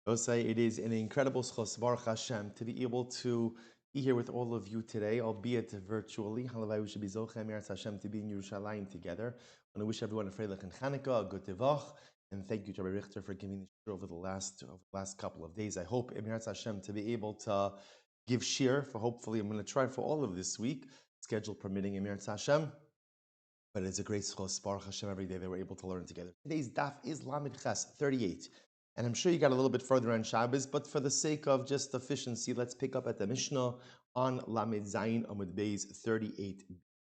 Josai, it is an incredible schos, Baruch Hashem, to be able to be here with all of you today, albeit virtually. Halavai, we should be Zochem Eretz Hashem to be in Yerushalayim together. I want to wish everyone a Freilich and Chanukah, a good Tevach, and thank you to Rabbi Richter for giving the shir over the last couple of days. I hope Eretz Hashem to be able to give shir for hopefully, I'm going to try for all of this week, schedule permitting Eretz Hashem. But it's a great schos, Baruch Hashem, every day that we're able to learn together. Today's daf is Lamed Ches 38. And I'm sure you got a little bit further on Shabbos, but for the sake of just efficiency, let's pick up at the Mishnah on Lamed Zayin Amud Beis 38.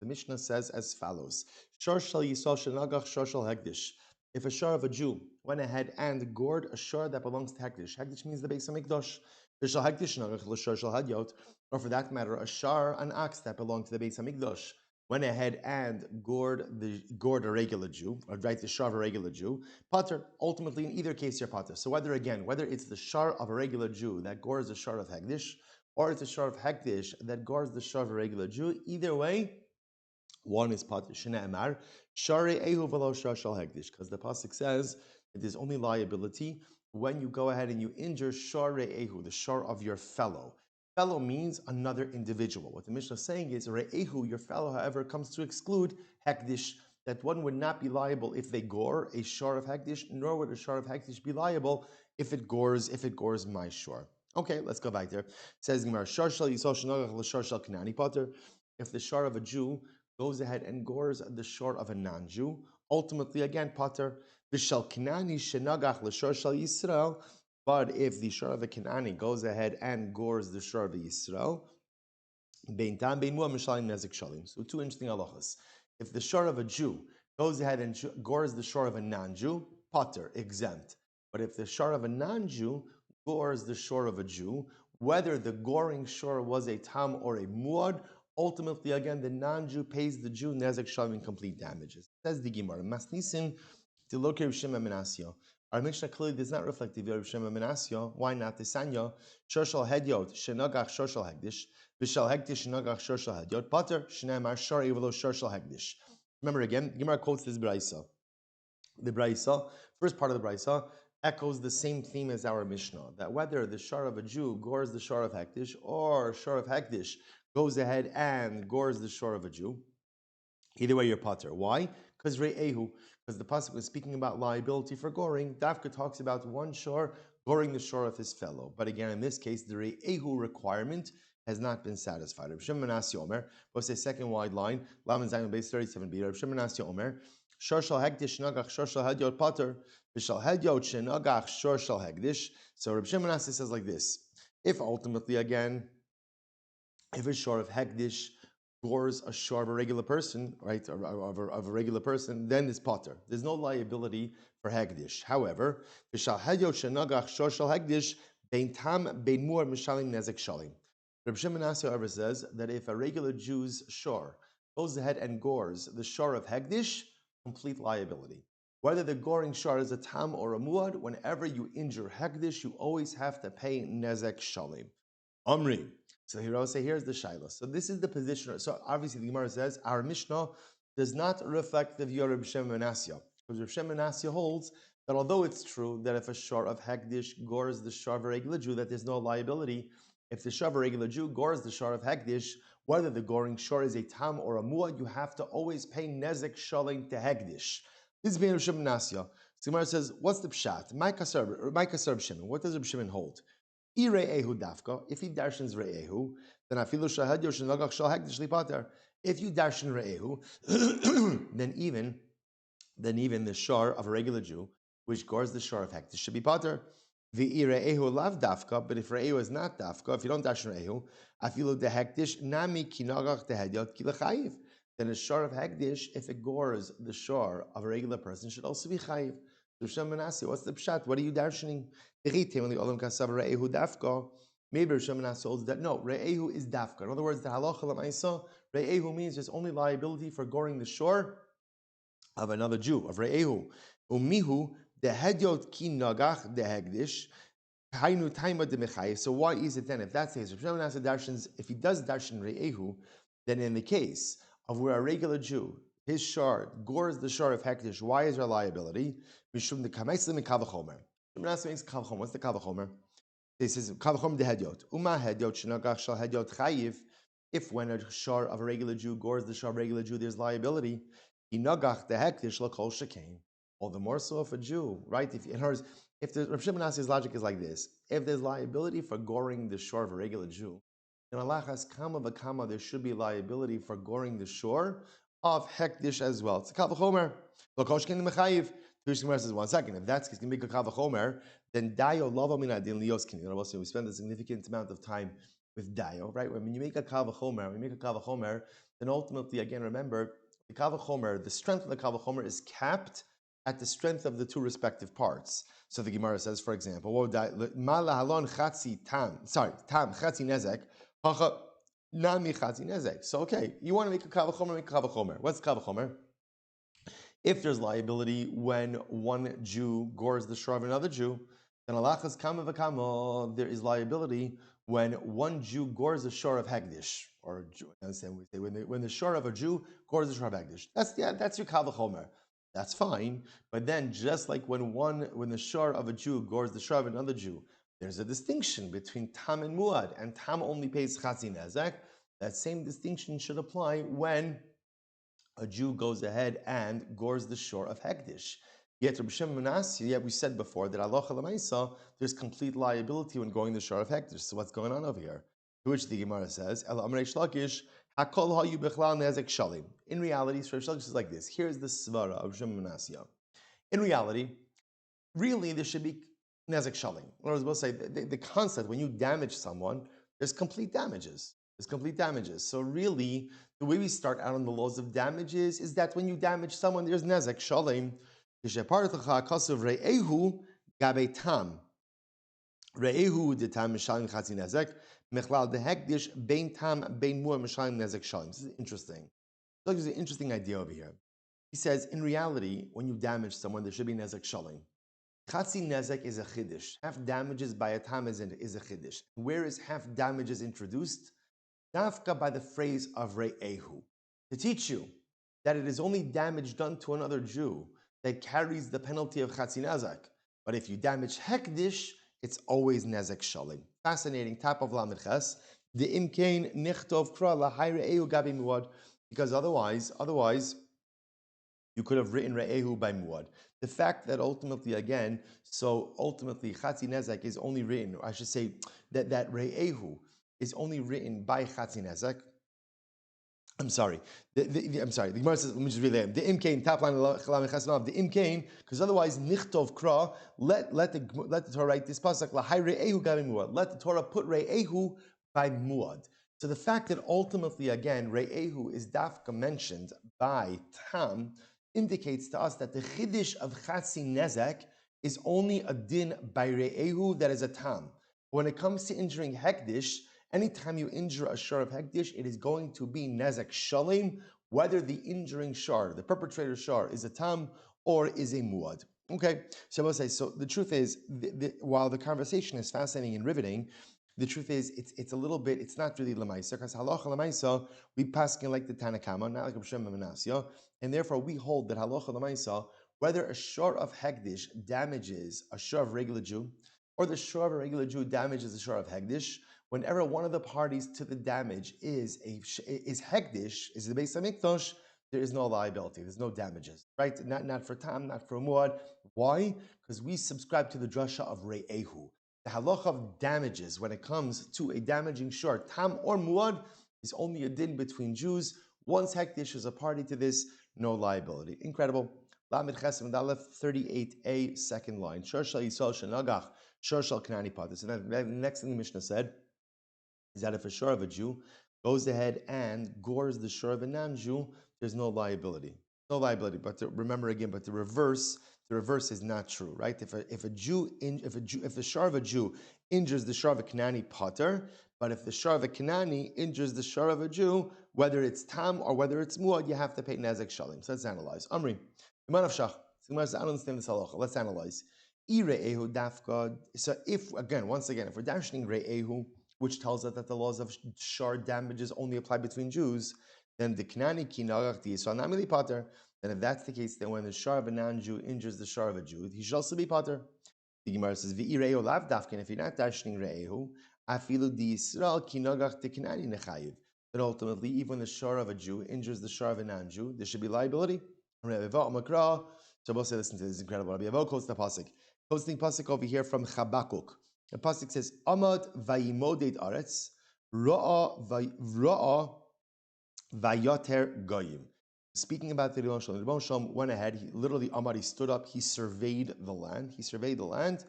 The Mishnah says as follows: Shor shel Yisrael shenagach shor shel hekdesh. If a shor of a Jew went ahead and gored a shor that belongs to hekdesh, hekdesh means the Beis Hamikdash. Shel hekdesh nagach l'shor shel hadyot, or for that matter, a shor, an ox that belonged to the Beis Hamikdash, went ahead and gored a regular Jew, or right, the shar of a regular Jew, pater. Ultimately, in either case, you're pater. So whether it's the shar of a regular Jew that gores the shar of hekdesh, or it's the shar of hekdesh that gores the shar of a regular Jew, either way, one is pater. Shena Emar, share ehu v'lo shar shal hekdesh, because the pasuk says that there's only liability when you go ahead and you injure share ehu, the shar of your fellow. Fellow means another individual. What the Mishnah is saying is, Re'ehu, your fellow, however, comes to exclude Hekdish, that one would not be liable if they gore a shor of Hekdish, nor would a shor of Hekdish be liable if it gores my shor. Okay, let's go back there. It says Gemara, Shor shel Yisrael shenagach l'shor shel Kanani pater. If the shor of a Jew goes ahead and gores the shor of a non-Jew, ultimately again pater. V'shel Kanani shenagach l'shor shel Yisrael. But if the shor of a Kanani goes ahead and gores the shor of a Yisrael, bein tam bein mu'ah mishalim nezik shalim. So two interesting halachas. If the shor of a Jew goes ahead and gores the shor of a non-Jew, pater, exempt. But if the shor of a non-Jew gores the shor of a Jew, whether the goring shor was a tam or a muad, ultimately again the non-Jew pays the Jew nezik shalim complete damages. Says the Gemara, masnisin tiloke Rishim Menasio. Our Mishnah clearly does not reflect the view of Shema Menasio. Why not? The Sanyo, Shorshal Hedyot, Shenagach Shorshal Hegdish, Vishal Hegdish, Shenagach Shorshal Hedyot, Pater, Shneimar, Shar Evelo Shorshal Hegdish. Remember again, Gemara quotes this Braisa. The Braisa, first part of the Braisa, echoes the same theme as our Mishnah, that whether the Shar of a Jew gores the Shar of Hekdish, or Shar of Hekdish goes ahead and gores the Shar of a Jew, either way you're Pater. Why? Because Re'ehu, because the pasuk was speaking about liability for goring. Dafka talks about one shor goring the shor of his fellow. But again, in this case, the Re'ehu requirement has not been satisfied. Rabbi Shimon Menashe Omer, post a second wide line, Laman Zayin base 37b. Rabbi Shimon Menashe Omer, shor shal hekdish nagach shor shal hedyot pater, v'shal hedyot shenagach shor shal hekdish. So Rabbi Shimon Menashe says like this: if ultimately again, if a shor of hekdish gores a shor of a regular person, right, of a regular person, then it's potter. There's no liability for hegdish. However, v'shal hedyot shenagach shor shal hegdish bein tam bein muar mishalim nezek shalim. Rabbi Shimon Menashe, however, says that if a regular Jew's shor goes ahead and gores the shor of hegdish, complete liability. Whether the goring shor is a tam or a muad, whenever you injure hegdish, you always have to pay nezek shalim. Omri. So here I'll say, here's the Shiloh. So this is the position. So obviously the Gemara says, our Mishnah does not reflect the view of Rabbi Shimon Menashe. Because Rabbi Shimon Menashe holds that although it's true that if a shor of Hekdish gores the shor of a regular Jew, that there's no liability. If the shor of a regular Jew gores the shor of Hekdish, whether the goring shor is a tam or a muad, you have to always pay nezek shalim to Hekdish. This is being Rabbi Shimon Menashe. So the Gemara says, what's the pshat? My kasar Shimon. What does Rabbi Shimon hold? If he darshans re'ehu, then afilu shahad yoshenagach shal hekdish lipater. If you darshan re'ehu, then even the shor of a regular Jew, which gores the shor of hekdish, should be pater. V'i re'ehu lav dafka, but if re'ehu is not dafka, if you don't darshan re'ehu, afilu de hekdish nami kinagach de hedyot kilachayiv. Then a shor of hekdish, if it gores the shor of a regular person, should also be chayiv. Rav Shimon Menashe, what's the pshat? What are you darshaning? Maybe Rav Shimon Menashe holds that no, re'ehu is dafka. In other words, the halacha l'maisa, re'ehu means there's only liability for goring the shor of another Jew, of re'ehu. Umihu the hedyot ki nagach de hegdish. So why is it then? If that's the case, Rav Shimon Menashe darshans, if he does darshan re'ehu, then in the case of where a regular Jew, his shor gores the shor of hekdish, why is there liability? Mishum the kameslim mikavachomer. What's the Kavachomer? This is Kavachom de Hedyot. Uma Hedyot Shinagach Shal Hedyot Chayiv. If when a shar of a regular Jew gores the shar of a regular Jew, there's liability. Inagach the Hektish Lakol Shekain. All the more so if a Jew, right? If in other words, if the Rav Shimon Asi's logic is like this: if there's liability for goring the shar of a regular Jew, in Alachas Kamma v'Kamma there should be liability for goring the shore of Hektish as well. It's a Kavachomer. Lakol Shekain the Mechayiv. Gemara says, 1 second. If that's going to make a Kavachomer, then Dayo Lava Minadin Lioskin. We spend a significant amount of time with Dayo, right? When you make a Kavachomer, then ultimately, again, remember, the Kavachomer, the strength of the Kavachomer is capped at the strength of the two respective parts. So the Gemara says, for example, Tam Chatzi Nezek, Hacha Nami Chatzi Nezek. So, okay, you want to make a Kavachomer, make a Kavachomer. What's Kavachomer? If there's liability when one Jew gores the shor of another Jew, then alachas Kamma v'Kamma, there is liability when one Jew gores the shor of Hegdish, or understand we say when the shor of a Jew gores the shor of Hegdish. That's your Kavachomer. That's fine. But then just like when the shor of a Jew gores the shor of another Jew, there's a distinction between Tam and Muad, and Tam only pays Chatzi Nezek. That same distinction should apply when a Jew goes ahead and gores the shore of Hekdish. Yet Rabbi Shimon we said before that halacha l'maisa, there's complete liability when going the shore of Hekdish. So what's going on over here? To which the Gemara says, El Amrei Shlakish, Hakol hayu bechlal nezek shalim. In reality, Rabbi Shlakish is like this. Here's the svara of Shimon. In reality, really there should be nezek shalim. In other words, we'll say the concept when you damage someone, there's complete damages. So really, the way we start out on the laws of damages is that when you damage someone, there's nezek shalem. Re'ehu gabe tam. Re'ehu de tam mishalim chatzi nezek. Mechlal de hekdish bein tam bein muar mishalim nezek shalem. This is interesting. So there's an interesting idea over here. He says, in reality, when you damage someone, there should be nezek shalem. Chatzi nezek is a chiddush. Half damages by a tam is a chiddush. Where is half damages introduced? Dafka by the phrase of Re'ehu, to teach you that it is only damage done to another Jew that carries the penalty of Chatzi Nezek. But if you damage Hekdish, it's always Nezek Shalim. Fascinating. Top of Lamed Ches. The Imkain Nichtov Kra Lahai Re'ehu Gabi Muad. Because otherwise, you could have written Re'ehu by Muad. The fact that ultimately Chatzi Nezek is only written, or I should say that Re'ehu is only written by Chatzi Nezek. I'm sorry. The Gemara says, let me just read it. The imkain, top line of the imkain, because otherwise nichtov kra, let the Torah write this pasuk lahai re'ehu gabi muad. Let the Torah put re'ehu by muad. So the fact that ultimately again re'ehu is dafka mentioned by tam indicates to us that the chiddush of Chatzi Nezek is only a din by re'ehu that is a tam. When it comes to injuring hekdish, anytime you injure a shar of hekdish, it is going to be nezek shalim, whether the injuring shar, the perpetrator shar, is a tam or is a muad. Okay, so I will say, so the truth is, while the conversation is fascinating and riveting, the truth is, it's a little bit, it's not really lemaisa, because halacha lemaisa, we paskin like the Tanakama, not like Rabbi Shimon Menasya, and therefore we hold that halacha lemaisa, whether a shar of hekdish damages a shar of regular Jew, or the shar of a regular Jew damages a shar of hekdish, whenever one of the parties to the damage is hekdish, is the Beis Hamikdash, there is no liability. There's no damages, right? Not for tam, not for muad. Why? Because we subscribe to the drasha of re'ehu. The halacha of damages when it comes to a damaging shor, tam or muad, is only a din between Jews. Once hekdish is a party to this, no liability. Incredible. Lamed Chesed Aleph 38a, second line. Shor shel Yisrael shenagach, shor shel Kanani pater. So the next thing the Mishnah said is that if a shor of a Jew goes ahead and gores the shor of a non-Jew, there's no liability. No liability. But remember again, but the reverse is not true, right? If the shor of a Jew injures the shor of a Kanani pater, but if the shor of a Kanani injures the shor of a Jew, whether it's tam or whether it's muad, you have to pay nezek shalim. So let's analyze. Amri, I don't understand this halacha. Let's analyze. So once again, if we're dashing re'ehu, which tells us that the laws of shar damages only apply between Jews, then the Knani ki nagach di Yisrael namili pater. Then if that's the case, then when the shar of a non-Jew injures the shar of a Jew, he shall also be pater. The Gemara says, "V'ireo lav dafkin." If you're not dashing re'ehu, afilu di Yisrael kinogach tekinani nechayiv. That ultimately, even when the shor of a Jew injures the shor of a non-Jew, there should be liability. So we'll say, listen to this, incredible. Rabbi Avo quotes the pasuk. Quotes the pasuk over here from Chabakuk. The pasuk says, "Amad vayimoded aretz ra'a vayater goyim." Speaking about the Rebbe Shalom, the Rebbe Shalom went ahead. He literally, Amad, he stood up. He surveyed the land.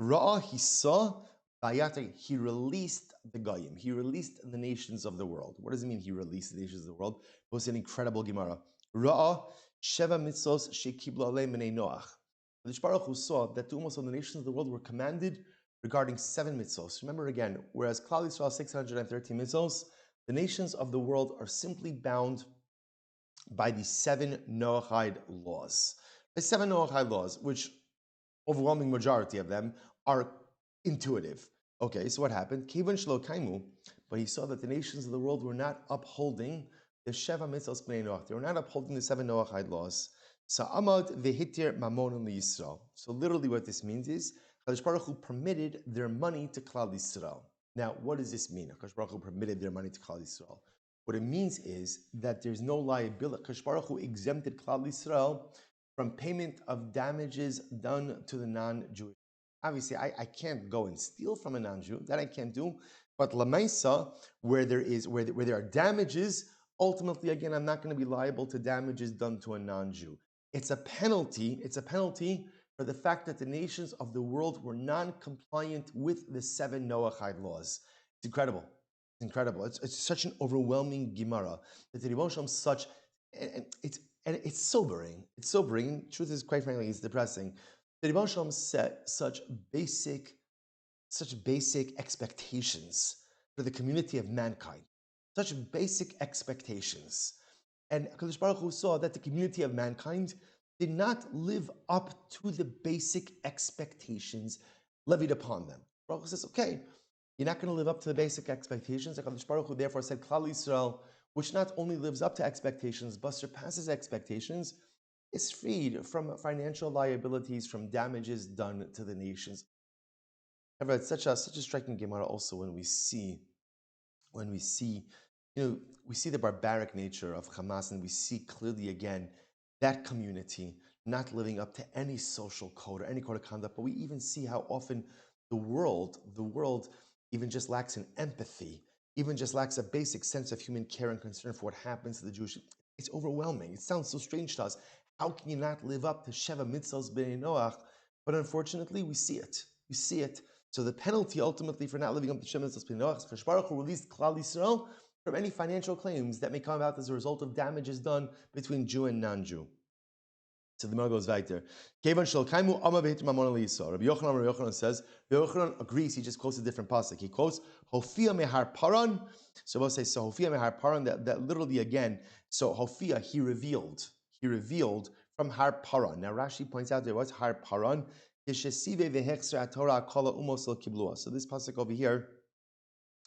Ra'a, he saw. Vayater, he released the goyim. He released the nations of the world. What does it mean? He released the nations of the world. It was an incredible Gemara. Ra'a sheva mitzvos shekibla alei minei Noach. The Baruch Hu saw that almost all the nations of the world were commanded regarding 7 mitzvos. Remember again, whereas Klal Yisrael 613 mitzvos, the nations of the world are simply bound by the 7 Noachide laws. The 7 Noachide laws, which overwhelming majority of them are intuitive. Okay, so what happened? Kivan shlo kaimu, but he saw that the nations of the world were not upholding the Sheva Mitzvos Bnei Noach. They were not upholding the 7 Noachide laws. Sa'amad vehitir mamon liyisrael. So literally what this means is, Kadosh Baruch Hu permitted their money to Klal Yisrael. Now, what does this mean? Kadosh Baruch Hu permitted their money to Klal Yisrael. What it means is that there's no liability. Kadosh Baruch Hu exempted Klal Yisrael from payment of damages done to the non-Jewish. Obviously, I can't go and steal from a non-Jew. That I can't do. But Lamaisa, where there are damages, ultimately, again, I'm not going to be liable to damages done to a non-Jew. It's a penalty for the fact that the nations of the world were non-compliant with the 7 Noachide laws. It's incredible. It's incredible. It's such an overwhelming Gemara that the Rebbe Shalom such, and it's sobering. It's sobering. Truth is, quite frankly, it's depressing. The Rebbe Shalom set such basic expectations for the community of mankind. Such basic expectations. And HaKadosh Baruch Hu saw that the community of mankind did not live up to the basic expectations levied upon them. Baruch Hu says, okay, you're not going to live up to the basic expectations. HaKadosh Baruch Hu therefore said, Klal Yisrael, which not only lives up to expectations, but surpasses expectations, is freed from financial liabilities, from damages done to the nations. However, it's such a striking Gemara also when we see, we see the barbaric nature of Hamas, and we see clearly again that community not living up to any social code or any code of conduct, but we even see how often the world even just lacks an empathy, even just lacks a basic sense of human care and concern for what happens to the Jewish. It's overwhelming. It sounds so strange to us. How can you not live up to Sheva Mitzvos Bnei Noach? But unfortunately, we see it. We see it. So the penalty ultimately for not living up to Sheva Mitzvos Bnei Noach is for Baruch Hu released Klal Yisrael from any financial claims that may come about as a result of damages done between Jew and non-Jew. So the Gemara goes weiter. Kevan shel kaimu ama v'hitir mamon liyisrael. Rabbi Yochanan says, Rabbi Yochanan agrees, he just quotes a different pasuk. He quotes, Hofia mehar paran. So we'll say, so Hofia mehar paran, that literally again, so Hofia, he revealed from har paran. Now Rashi points out there was har paran. So this pasuk over here,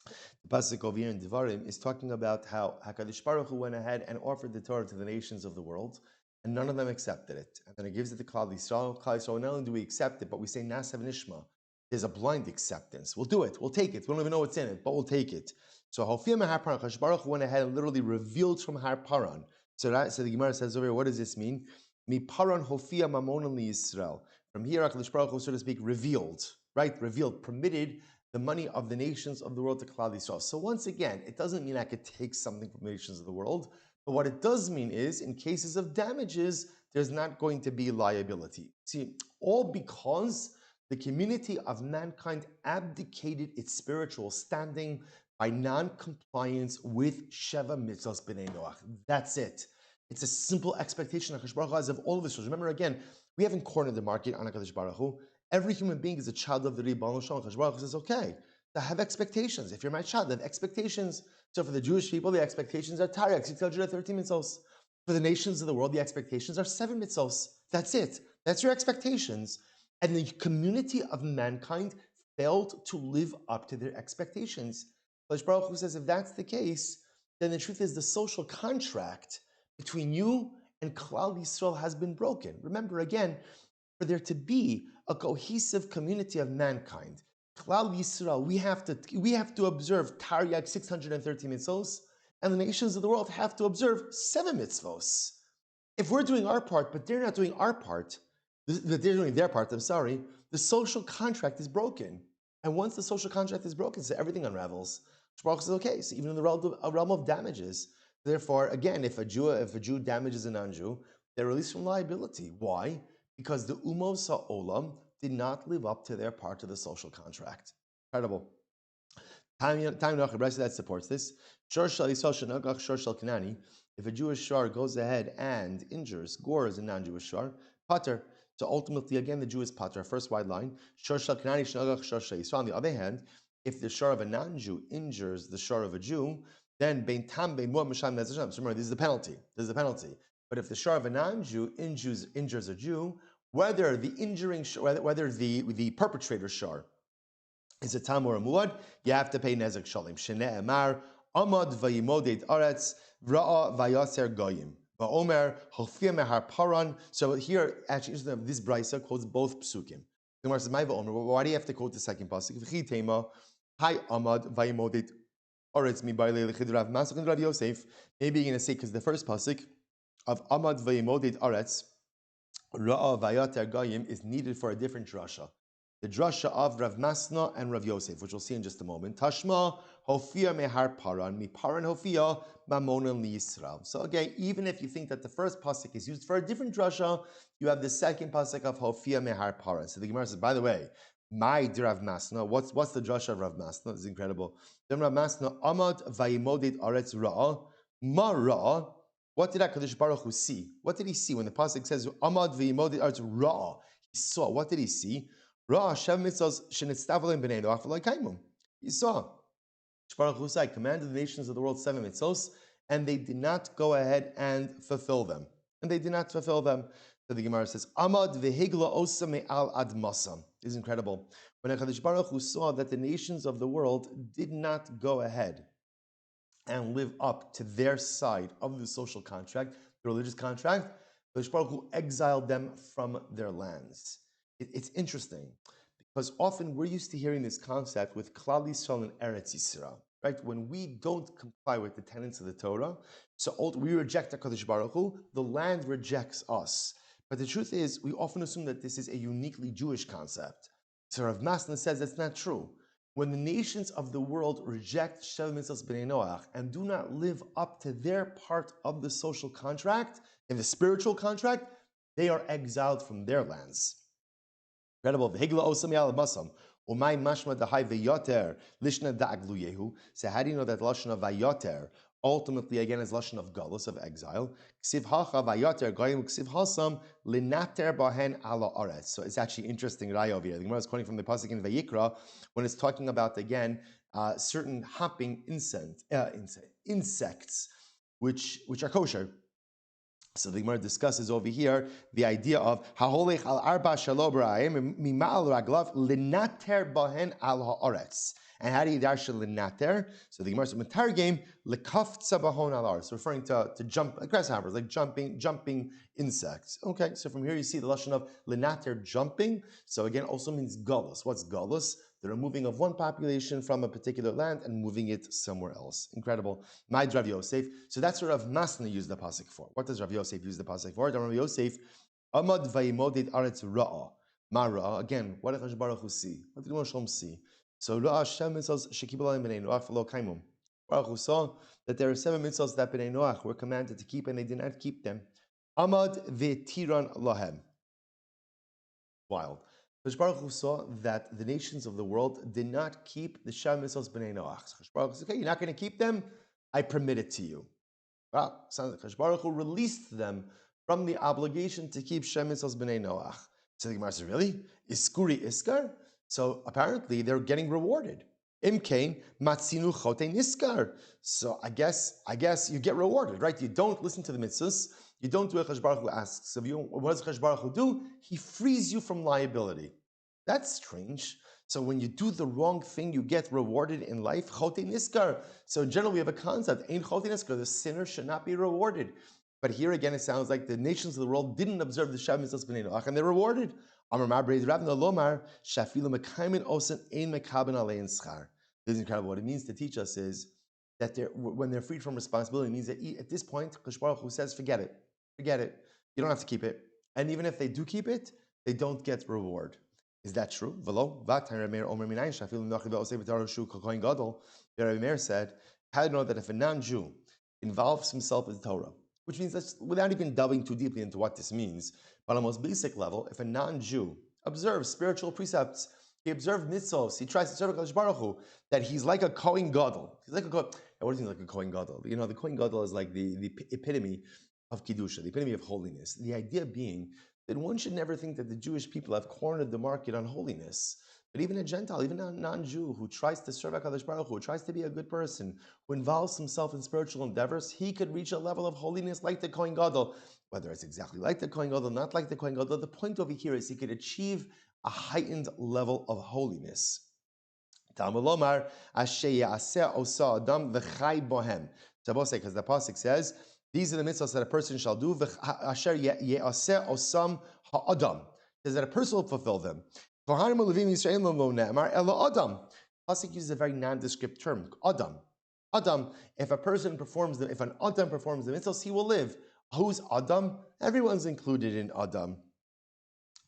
the pasuk over here in Devarim, is talking about how HaKadosh Baruch Hu went ahead and offered the Torah to the nations of the world, and none of them accepted it. And then it gives it to Klal Yisrael. Klal Yisrael, not only do we accept it, but we say Nasav Nishma. There's a blind acceptance. We'll do it. We'll take it. We don't even know what's in it, but we'll take it. So Hofiyah Har Paran, HaKadosh Baruch Hu went ahead and literally revealed from Har Paran. So the Gemara says over here, what does this mean? Mi Paran Hofiyah Mamonan Li Yisrael. From here, HaKadosh Baruch Hu, so to speak, revealed, permitted the money of the nations of the world to Klal Yisrael. So once again, it doesn't mean I could take something from the nations of the world, but what it does mean is, in cases of damages, there's not going to be liability. See, all because the community of mankind abdicated its spiritual standing by non-compliance with Sheva Mitzvos B'nei Noach. That's it. It's a simple expectation HaKadosh Baruch Hu has of all of this. Remember again, we haven't cornered the market on HaKadosh Baruch Hu. Every human being is a child of the Ribbon Shalom. HaKadosh Baruch Hu says, okay, I have expectations. If you're my child, I have expectations. So for the Jewish people, the expectations are Tarek, 613 mitzvos. For the nations of the world, the expectations are 7 mitzvos. That's it. That's your expectations. And the community of mankind failed to live up to their expectations. HaKadosh Baruch Hu says, if that's the case, then the truth is the social contract between you and Klal Yisrael has been broken. Remember again, for there to be a cohesive community of mankind. Klal Yisrael, we have to observe Taryag 613 mitzvos, and the nations of the world have to observe 7 mitzvos. If we're doing our part, but they're not doing our part, they're doing their part, I'm sorry, the social contract is broken. And once the social contract is broken, so everything unravels. Baruch says, okay, so even in the realm of damages. Therefore, again, if a Jew damages a non-Jew, they're released from liability. Why? Because the Umos HaOlam did not live up to their part of the social contract. Incredible. Time that supports this. If a Jewish shar goes ahead and injures, gores a non-Jewish shar, pater. So ultimately, again, the Jew is pater. First wide line. On the other hand, if the shar of a non-Jew injures the shar of a Jew, then bein tam bein muad misham nezeh. So remember, this is the penalty. This is the penalty. But if the shar of a non-Jew injures a Jew, whether the injuring whether the perpetrator shar is a tam or a muad, you have to pay nezek shalim. Shnei emar amad vayimoded aretz ra'a vayaser goyim. Va'omer hofia mehar paran. So here, actually, this brisa quotes both psukim. The Gemara says, why do you have to quote the second pasuk? V'chi tema, hi amad vayimoded aretz mi ba'ilei lechid Rav Masach and Rav Yosef. Maybe you're going to say, because the first pasuk of amad vayimoded aretz ra'a vayater goyim is needed for a different drasha. The drasha of Rav Masna and Rav Yosef, which we'll see in just a moment. Tashma hofia mehar paran, mi paran hofia mamonan li Yisrael. So again, even if you think that the first pasuk is used for a different drasha, you have the second pasuk of hofia mehar paran. So the Gemara says, by the way, my Rav Masna, what's the drasha of Rav Masna? This is incredible. Then Rav Masna, amad vayimodid aretz ra'a, ma ra'a. What did HaKadosh Baruch Hu see? What did he see when the pasuk says amad vayimodid aretz ra'a? He saw. What did he see? Ra Hashem mitzvos shenitztavolim b'nei noach v'lo kaimum. You saw. Baruch Hu said, commanded the nations of the world 7 mitzvos, and they did not go ahead and fulfill them. And they did not fulfill them. So the Gemara says, Amad v'higla osa me'al ad masam. This is incredible. When HaKadosh Baruch Hu saw that the nations of the world did not go ahead and live up to their side of the social contract, the religious contract, HaKadosh Baruch Hu exiled them from their lands. It's interesting because often we're used to hearing this concept with Klal Yisrael and Eretz Yisrael, right? When we don't comply with the tenets of the Torah, so we reject HaKadosh Baruch Hu, the land rejects us. But the truth is, we often assume that this is a uniquely Jewish concept. So Rav Masna says that's not true. When the nations of the world reject Shev Mitzvos B'nei Noach and do not live up to their part of the social contract, in the spiritual contract, they are exiled from their lands. Incredible. V'higla osam yal masam. Umay mashma dahai v'yoter lishna da'aglu yehu. So how do you know that lashon of vayoter ultimately again is lashon of galus, of exile? Ksiv hacha vayoter goyim ksiv hasam linater bahen ala aretz. So it's actually interesting raya over here. The Gemara is quoting from the pasuk in Vayikra when it's talking about again certain hopping insects which are kosher. So the Gemara discusses over here the idea of haholech al arba shalobrayim mimal raglav linater bahen al haaretz. And how do you darsha linater? So the Gemara says metargem lekaftza bahon al haaretz, referring to grasshoppers, like jumping insects. Okay, so from here you see the lashon of linater, jumping. So again, also means galus. What's galus? The removing of one population from a particular land and moving it somewhere else. Incredible. My Rav Yosef. So that's what Rav Masna used the pasuk for. What does Rav Yosef use the pasuk for? Rav Yosef, Amad vayimodid aretz ra'a. Ma ra'a. Again, what did Hakadosh Baruch Hu see? What did Moshe see? So ra'a Hashem mitzvos shekibul alim b'nei noach v'lo kaimum. Baruch Hu saw that there are 7 mitzvos that b'nei noach were commanded to keep and they did not keep them. Amad v'tiran lahem. Wild. Baruch Hu saw that the nations of the world did not keep the Shem Mitzvos B'nei Noach. Baruch Hu said, okay, you're not going to keep them? I permit it to you. Well, sounds like Baruch Hu released them from the obligation to keep Shem Mitzvos B'nei Noach. So the Gemara says, really? Iskuri Iskar? So apparently they're getting rewarded. Imkain matzinu chote niskar. So I guess you get rewarded, right? You don't listen to the mitzvahs. You don't do what Hakadosh Baruch Hu asks of you. What does Hakadosh Baruch Hu do? He frees you from liability. That's strange. So when you do the wrong thing, you get rewarded in life. Chote niskar. So generally we have a concept, ein chote niskar, the sinner should not be rewarded. But here again, it sounds like the nations of the world didn't observe the Shabbat mitzvahs b'nei Noach, and they're rewarded. Amar Mabreid Rabna Lomar Shafilu Mekaymin Osen Ein Mekaben Alein Schar. This is incredible. What it means to teach us is that when they're freed from responsibility, it means that at this point, Kadosh Baruch Hu says, forget it. Forget it. You don't have to keep it. And even if they do keep it, they don't get reward. Is that true? Velo, Rabbi Meir said, how do you know that if a non-Jew involves himself with Torah, which means that without even delving too deeply into what this means, but on the most basic level, if a non-Jew observes spiritual precepts, he observed mitzvos, he tries to serve Kadosh Baruch Hu, that he's like a Kohen Gadol. He's like a Kohen. What does he mean like a Kohen Gadol? You know, the Kohen Gadol is like the epitome of Kiddusha, the epitome of holiness. The idea being that one should never think that the Jewish people have cornered the market on holiness. But even a Gentile, even a non-Jew who tries to serve HaKadosh Baruch Hu, who tries to be a good person, who involves himself in spiritual endeavors, he could reach a level of holiness like the Kohen Gadol. Whether it's exactly like the Kohen Gadol, not like the Kohen Gadol, the point over here is he could achieve a heightened level of holiness. Talmud Lomar, Asher Yaseh Osa Adam V'chai Bohem. Because the pasuk says, these are the mitzvahs that a person shall do. Asher Yaseh Osam Ha'adam. Says that a person will fulfill them. Pasuk uses a very nondescript term, Adam. Adam, if an Adam performs the mitzvahs, he will live. Who's Adam? Everyone's included in Adam.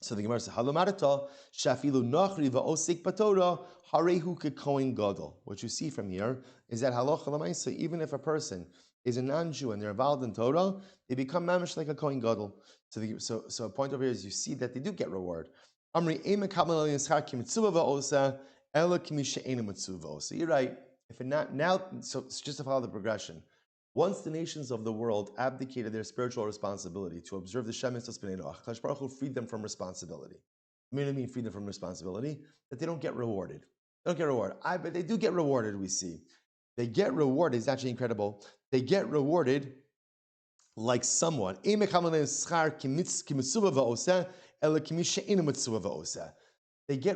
So the Gemara says, "Halomarata shafilu nachri va'osik batora harehu kekohen gadol." What you see from here is that halacha l'maisa, even if a person is a non-Jew and they're involved in Torah, they become mamish like a kohen gadol. So a point over here is you see that they do get reward. Amri eimekabel aliyaschar kimitzuva va'osa ela kimishe'ena mitzuva va'osa. You're right. If it not now, so it's just to follow the progression. Once the nations of the world abdicated their spiritual responsibility to observe the Shem Mitzvahs B'nei Noach, Kadosh Baruch Hu freed them from responsibility. What do you mean freed them from responsibility? That they don't get rewarded. They don't get rewarded. But they do get rewarded, we see. They get rewarded, it's actually incredible. They get rewarded like someone. They get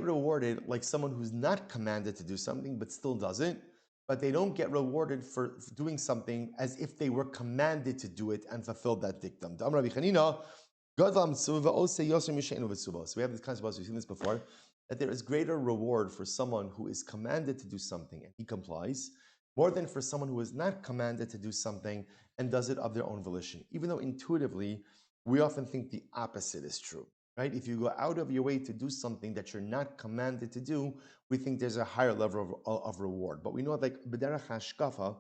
rewarded like someone who's not commanded to do something but still does it. But they don't get rewarded for doing something as if they were commanded to do it and fulfilled that dictum. So we have this concept, we've seen this before, that there is greater reward for someone who is commanded to do something and he complies, more than for someone who is not commanded to do something and does it of their own volition. Even though intuitively, we often think the opposite is true. Right? If you go out of your way to do something that you're not commanded to do, we think there's a higher level of reward. But we know like b'derech hashkafa,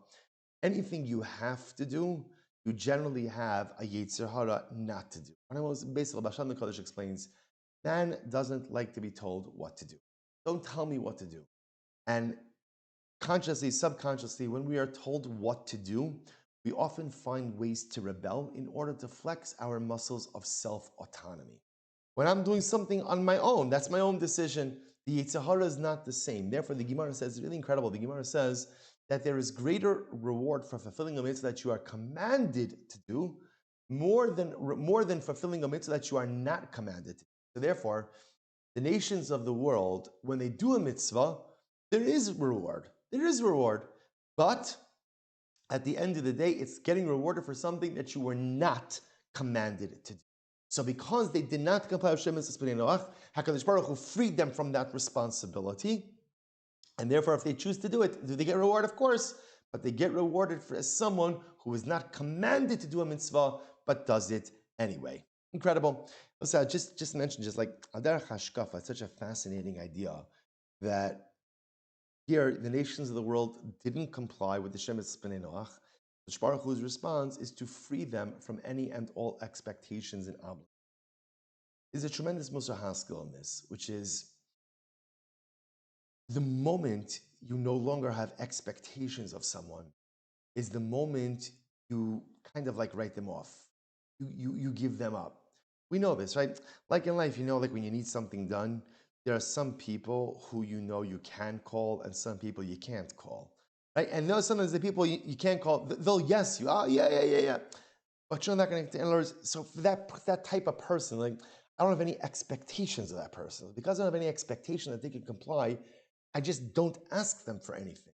anything you have to do, you generally have a yetzer hara not to do. Basically, Basham the Kodesh explains, man doesn't like to be told what to do. Don't tell me what to do. And consciously, subconsciously, when we are told what to do, we often find ways to rebel in order to flex our muscles of self-autonomy. When I'm doing something on my own, that's my own decision. The Yetzer Hara is not the same. Therefore, the Gemara says, it's really incredible. The Gemara says that there is greater reward for fulfilling a mitzvah that you are commanded to do, more than fulfilling a mitzvah that you are not commanded to do. So therefore, the nations of the world, when they do a mitzvah, there is reward. There is reward. But at the end of the day, it's getting rewarded for something that you were not commanded to do. So because they did not comply with Shem Mitzvahs B'nei Noach, HaKadosh Baruch Hu freed them from that responsibility. And therefore, if they choose to do it, do they get reward? Of course. But they get rewarded as someone who is not commanded to do a mitzvah, but does it anyway. Incredible. So I just mentioned, just like Adarach Hashkafa, it's such a fascinating idea that here the nations of the world didn't comply with the Shem Mitzvahs B'nei Noach. The Baruch Hu's response is to free them from any and all expectations and obligations. There's a tremendous Musar Haskell in this, which is the moment you no longer have expectations of someone is the moment you kind of like write them off. You give them up. We know this, right? Like in life, like when you need something done, there are some people who you can call and some people you can't call. Right? And sometimes the people you can't call, they'll yes you. Oh, yeah. But you're not going to, in other words, so for that type of person, like, I don't have any expectations of that person. Because I don't have any expectation that they can comply, I just don't ask them for anything.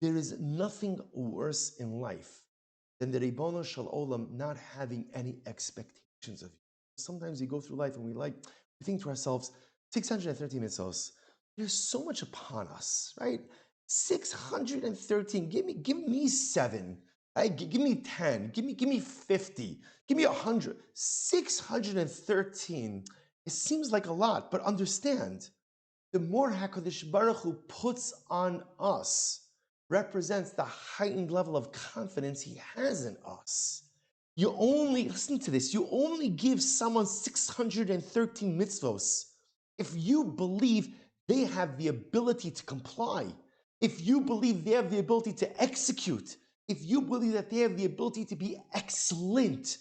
There is nothing worse in life than the Ribono Shel Olam not having any expectations of you. Sometimes we go through life and we think to ourselves, 613 mitzvos, there's so much upon us, right? 613, give me 7, right? Give me 10, give me 50, give me 100. 613, it seems like a lot, but understand, the more HaKadosh Baruch Hu puts on us represents the heightened level of confidence he has in us. You only, listen to this, you only give someone 613 mitzvos if you believe they have the ability to comply, if you believe they have the ability to execute, if you believe that they have the ability to be excellent.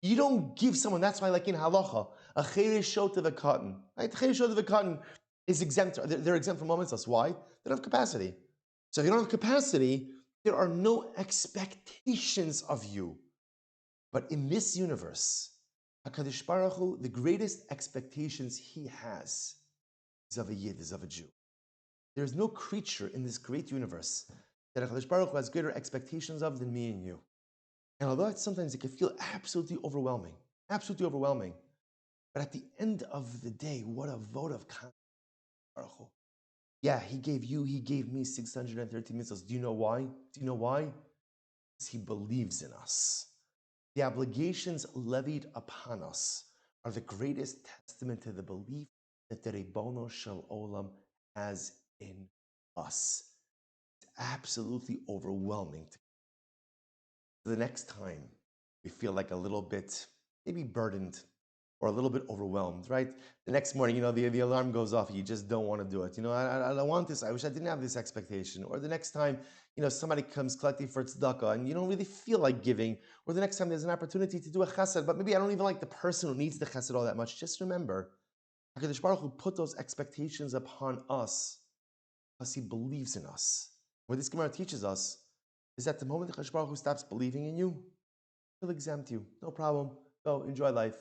You don't give someone, that's why like in halacha, a cheresh shot of a cotton, right? Cheresh shot of a cotton is exempt, they're exempt from mitzvahs. Why? They don't have capacity. So if you don't have capacity, there are no expectations of you. But in this universe, HaKadosh Baruch Hu, the greatest expectations he has is of a Yid, is of a Jew. There is no creature in this great universe that HaKadosh Baruch Hu has greater expectations of than me and you. And although sometimes it can feel absolutely overwhelming, but at the end of the day, what a vote of confidence. Yeah, he gave me 613 mitzvahs. Do you know why? Because he believes in us. The obligations levied upon us are the greatest testament to the belief that the Ribono Shel Olam has in us. It's absolutely overwhelming. The next time we feel like a little bit, maybe burdened or a little bit overwhelmed, right? The next morning, the alarm goes off, you just don't want to do it. I don't want this, I wish I didn't have this expectation. Or the next time, somebody comes collecting for tzedakah and you don't really feel like giving. Or the next time there's an opportunity to do a chesed, but maybe I don't even like the person who needs the chesed all that much. Just remember, HaKadosh Baruch Hu put those expectations upon us because he believes in us. What this Gemara teaches us is that the moment HaKadosh Baruch Hu stops believing in you, he'll exempt you. No problem. Go, enjoy life.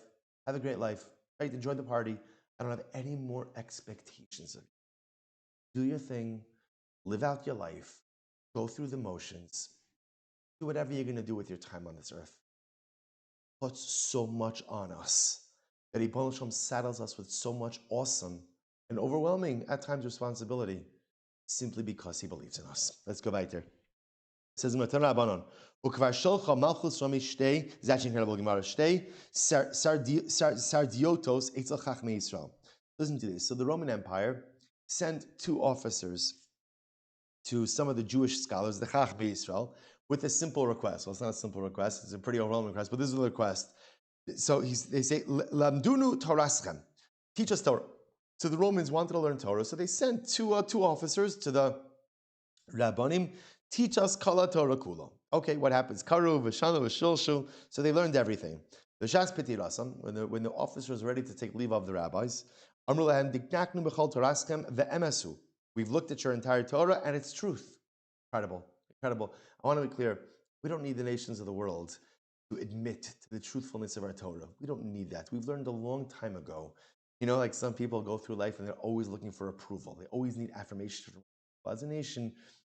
Have a great life. Right? Enjoy the party. I don't have any more expectations of you. Do your thing. Live out your life. Go through the motions. Do whatever you're going to do with your time on this earth. Puts so much on us that Ribono Shel Olam saddles us with so much awesome and overwhelming, at times, responsibility simply because he believes in us. Let's go back there. It says in Matan Rabbanon, "Ukvar sholcha malchus romi shtei." This is actually incredible. Gemara shtei sardiotos etzel chachmei Yisrael. Listen to this. So the Roman Empire sent 2 officers to some of the Jewish scholars, the Chachmei Yisrael, with a simple request. Well, it's not a simple request; it's a pretty overwhelming request. But this is the request. So they say, "Lamdunu Toraschem," teach us Torah. So the Romans wanted to learn Torah, so they sent two officers to the Rabbanim. Teach us Kala Torah Kula. Okay, what happens? Karu, Vishanu, Vishilshu. So they learned everything. Vishas Piti Rasam, when the officers were ready to take leave of the rabbis, Amrulahem Diknaknu Bechal Toraskem Ve'emesu. We've looked at your entire Torah and it's truth. Incredible. I want to be clear. We don't need the nations of the world to admit to the truthfulness of our Torah. We don't need that. We've learned a long time ago. Like some people go through life and they're always looking for approval. They always need affirmation. As a nation,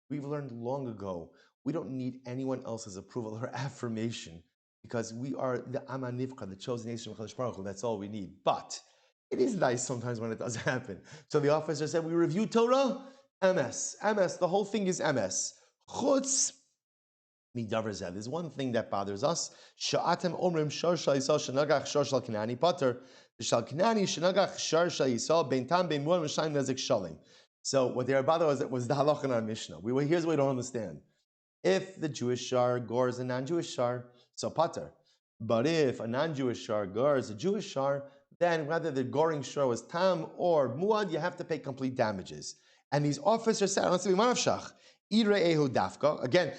we've learned long ago, we don't need anyone else's approval or affirmation because we are the Amanivka, the chosen nation of HaKadosh Baruch Hu. That's all we need. But it is nice sometimes when it does happen. So the officer said, we review Torah, MS, the whole thing is MS. Chutz midavar zeh. There's one thing that bothers us. Sha'atem omrim shor shal yisrael shenagach shor shal Kanani pater. Shal Kanani shenagach shor shal yisrael bein tam bein muar v'shayim nezik shalim. So what they were bothered was the halach in our Mishnah. Here's what we don't understand. If the Jewish shar gores a non-Jewish shar, so pater. But if a non-Jewish shar gores a Jewish shar, then whether the goring shar was tam or muad, you have to pay complete damages. And these officers said, let's be manavshach. Dafka. Again,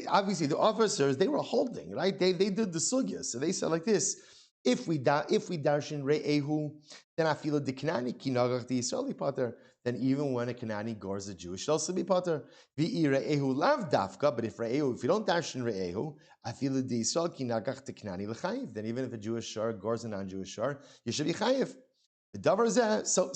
obviously the officers, they were holding, right? They did the sugya. So they said like this: if we darshin re'ehu, then I feel the Kanani kinagach the Israeli pater. Then even when a Kanani gores a Jewish, shall also be pater. V'i re'ehu lav dafka. But if you don't darshin re'ehu, I feel the Israel kinagach the Kanani l'chayiv. Then even if a Jewish shar gores a non-Jewish shar, you should be chayiv. The davar zeh. So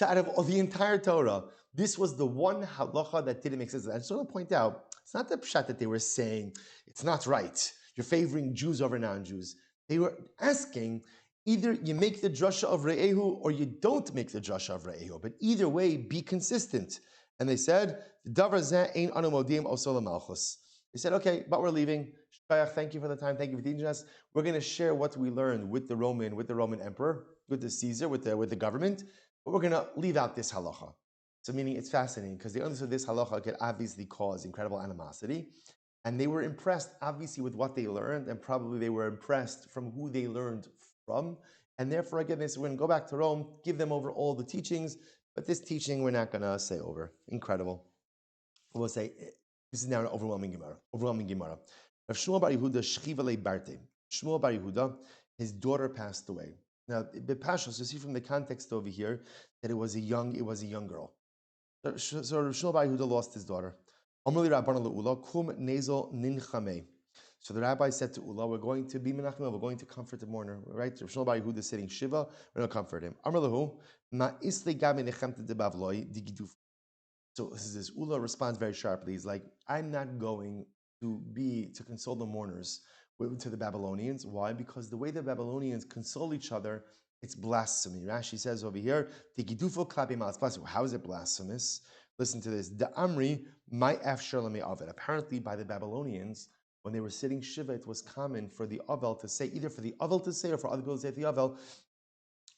out of the entire Torah, This was the one halacha that didn't make sense. I just want to point out, it's not the pshat that they were saying, it's not right. You're favoring Jews over non-Jews. They were asking, either you make the drasha of Re'ehu or you don't make the drasha of Re'ehu. But either way, be consistent. And they said, Davar zeh ein anu modim oso lemalchus. They said, okay, but we're leaving. Shayach, thank you for the time. Thank you for teaching us. We're going to share what we learned with the Roman emperor, with the Caesar, with the government. But we're going to leave out this halacha. So meaning it's fascinating because they understood this halacha could obviously cause incredible animosity. And they were impressed, obviously, with what they learned, and probably they were impressed from who they learned from. And therefore, again, they said, we're going to go back to Rome, give them over all the teachings, but this teaching we're not going to say over. Incredible. We'll say, this is now an overwhelming Gemara. Rav Shmuel Bar Yehuda Shchiva le Barte. Shmuel Bar Yehuda, his daughter passed away. Now, Bepashos, you see from the context over here that it was a young girl. So Rav Shmuel Bar Yehuda lost his daughter. Amrli Rabbana le'ula kum nezel ninchame. So the rabbi said to Ula, we're going to be menachem, we're going to comfort the mourner. Right? Rav Shmuel Bar Yehuda is sitting shiva, we're going to comfort him. Amr lehu ma isli gabe nechemte de bavloi digiduf. So this Ula responds very sharply. He's like, I'm not going to console the mourners to the Babylonians. Why? Because the way the Babylonians console each other, it's blasphemy. Rashi says over here, how is it blasphemous? Listen to this. The Amri, my afshalami avid. Apparently, by the Babylonians, when they were sitting shiva, it was common for the avel to say, either for the avel to say or for other people to say the avel,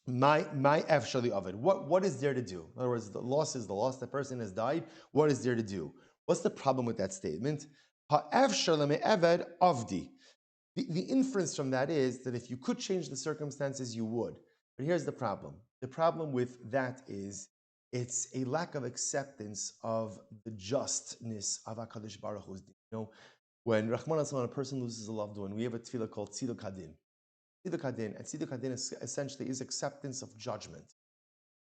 my afshali of it. What is there to do? In other words, the loss is the loss. The person has died. What is there to do? What's the problem with that statement? Ha'afshalame avdi. The inference from that is that if you could change the circumstances, you would. But here's the problem. The problem with that is it's a lack of acceptance of the justness of HaKadosh Baruch Hu. When Rahman a person loses a loved one, we have a tefillah called Tziduk Hadin. Tziduk Hadin, and Tziduk Hadin is essentially is acceptance of judgment.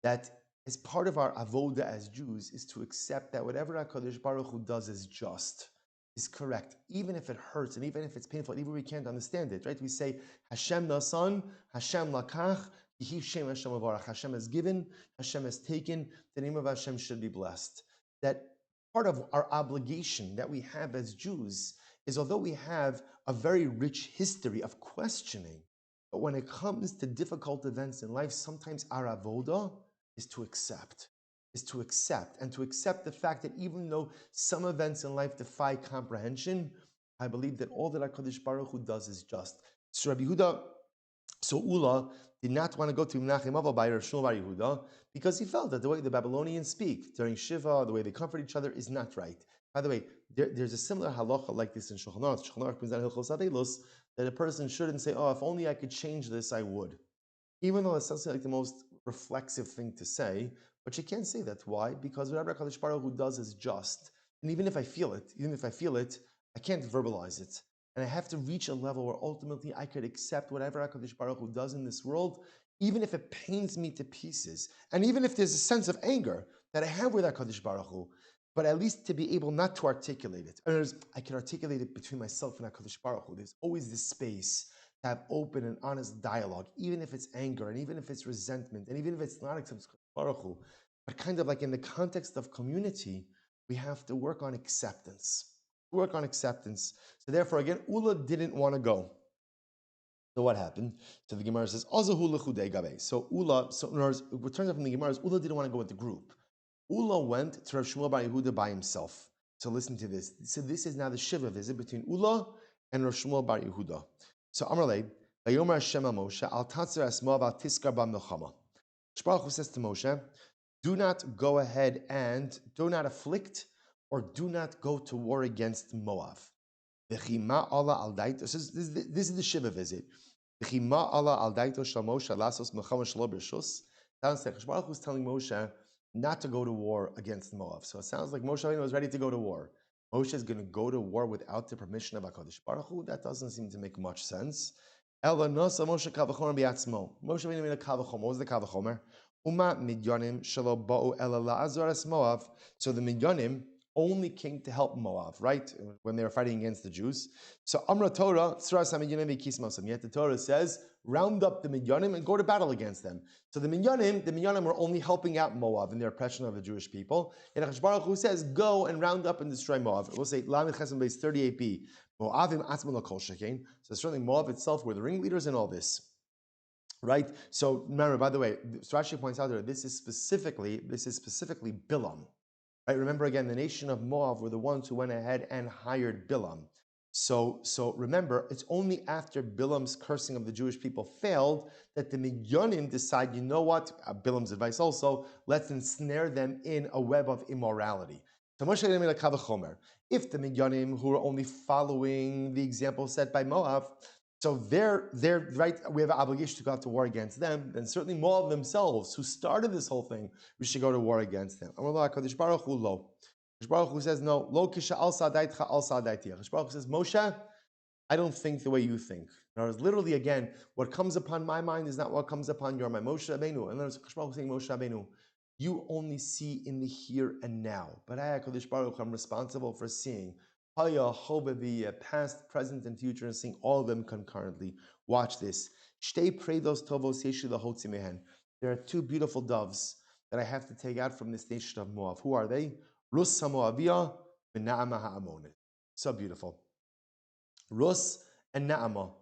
That as part of our avoda as Jews is to accept that whatever HaKadosh Baruch Hu does is just, is correct, even if it hurts and even if it's painful, even if we can't understand it, right? We say, Hashem nasan, Hashem lakach, Yehi Shem Hashem avarach. Hashem has given, Hashem has taken, the name of Hashem should be blessed. That part of our obligation that we have as Jews is, although we have a very rich history of questioning, but when it comes to difficult events in life, sometimes our avoda is to accept, and to accept the fact that even though some events in life defy comprehension, I believe that all that HaKadosh Baruch Hu does is just. So Rabbi Yehuda, so Ula did not want to go to Menachem Aval by Rav Shmuel Bar Yehuda because he felt that the way the Babylonians speak during Shiva, the way they comfort each other, is not right. By the way, there's a similar halacha like this in Shulchan Aruch. Shulchan Aruch brings down Hilchos Adelus that a person shouldn't say, "Oh, if only I could change this, I would." Even though it sounds like the most reflexive thing to say, but you can't say that. Why? Because whatever HaKadosh Baruch Hu does is just. And even if I feel it, I can't verbalize it. And I have to reach a level where ultimately I could accept whatever HaKadosh Baruch Hu does in this world, even if it pains me to pieces. And even if there's a sense of anger that I have with HaKadosh Baruch Hu, but at least to be able not to articulate it. In other words, I can articulate it between myself and HaKadosh Baruch Hu. There's always this space to have open and honest dialogue, even if it's anger, and even if it's resentment, and even if it's not acceptance of Baruch Hu. But kind of like in the context of community, we have to work on acceptance. So therefore, again, Ula didn't want to go. So what happened? So the Gemara says, Azahu lechudei gabe. So Ula, so in other words, what turns out from the Gemara is Ula didn't want to go with the group. Ula went to Rav Shmuel Bar Yehuda by himself. So listen to this. So this is now the Shiva visit between Ula and Rav Shmuel Bar Yehuda. So Amrlei, Vayomer Hashem al Moshe, Al Tatzer Asmoav Al Tiskar Ba Milchama. Baruch Hu says to Moshe, do not go ahead and do not afflict or do not go to war against Moab. V'chima Allah al daito. This is the Shiva visit. V'chima Allah al daito shal Moshe lasos milchama shelo b'rishus. Sounds like Baruch Hu is telling Moshe not to go to war against Moab. So it sounds like Moshe was ready to go to war. Moshe is going to go to war without the permission of HaKadosh Baruch Hu. That doesn't seem to make much sense. Ela nosa Moshe kavachomer biatzmo. Moshe made a kavachomer. What was the kavachomer? Uma midyanim shelo ba'u ela la'azor es Moab. So the midyanim, only came to help Moab, right? When they were fighting against the Jews. So Amra Torah, yet the Torah says, round up the Midyanim and go to battle against them. So the Midyanim were only helping out Moab in their oppression of the Jewish people. And HaKadosh Baruch Hu says, go and round up and destroy Moab. We'll say, Lamed Chesem Beis 38b, Moavim Atzman L'Kol Shekain. So certainly Moab itself were the ringleaders in all this. Right? So remember, by the way, Rashi points out there, this is specifically Bilam. Right? Remember again, the nation of Moab were the ones who went ahead and hired Bilam. So remember, it's only after Bilam's cursing of the Jewish people failed that the Midyanim decide, you know what, Bilam's advice also, let's ensnare them in a web of immorality. So if the Midyanim, who are only following the example set by Moab, so they're right, we have an obligation to go out to war against them, then certainly Moab themselves, who started this whole thing, we should go to war against them. HaKadosh Baruch Hu lo. HaKadosh Baruch Hu says, no, lo kisha al sadaitcha al sadaiti. HaKadosh Baruch Hu says, Moshe, I don't think the way you think. In other words, literally again, what comes upon my mind is not what comes upon your mind. Moshe Rabbeinu. In other words, HaKadosh Baruch Hu saying, Moshe Rabbeinu, you only see in the here and now. But I, HaKadosh Baruch Hu, I'm responsible for seeing Haya, Hobavi, past, present, and future, and seeing all of them concurrently. Watch this. Shtei predos tovos yeshi lahotzi mehen. There are two beautiful doves that I have to take out from this nation of Moab. Who are they? Rus Hamoaviyah and Naamah Ha'amonit. So beautiful. Rus and Naamah,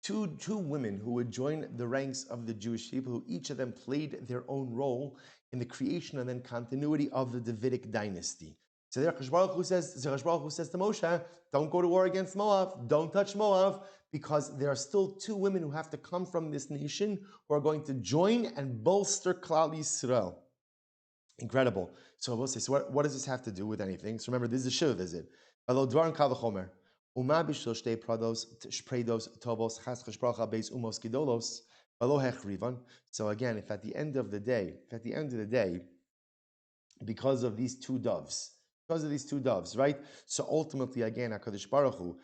two women who would join the ranks of the Jewish people, who each of them played their own role in the creation and then continuity of the Davidic dynasty. So there, HaKadosh Baruch Hu says to Moshe, don't go to war against Moab, don't touch Moab, because there are still two women who have to come from this nation who are going to join and bolster Klal Yisrael. Incredible. So we'll say, so what does this have to do with anything? So remember, this is a Shiva visit. So again, if at the end of the day, because of these two doves, right? So ultimately, again, HaKadosh Baruch Hu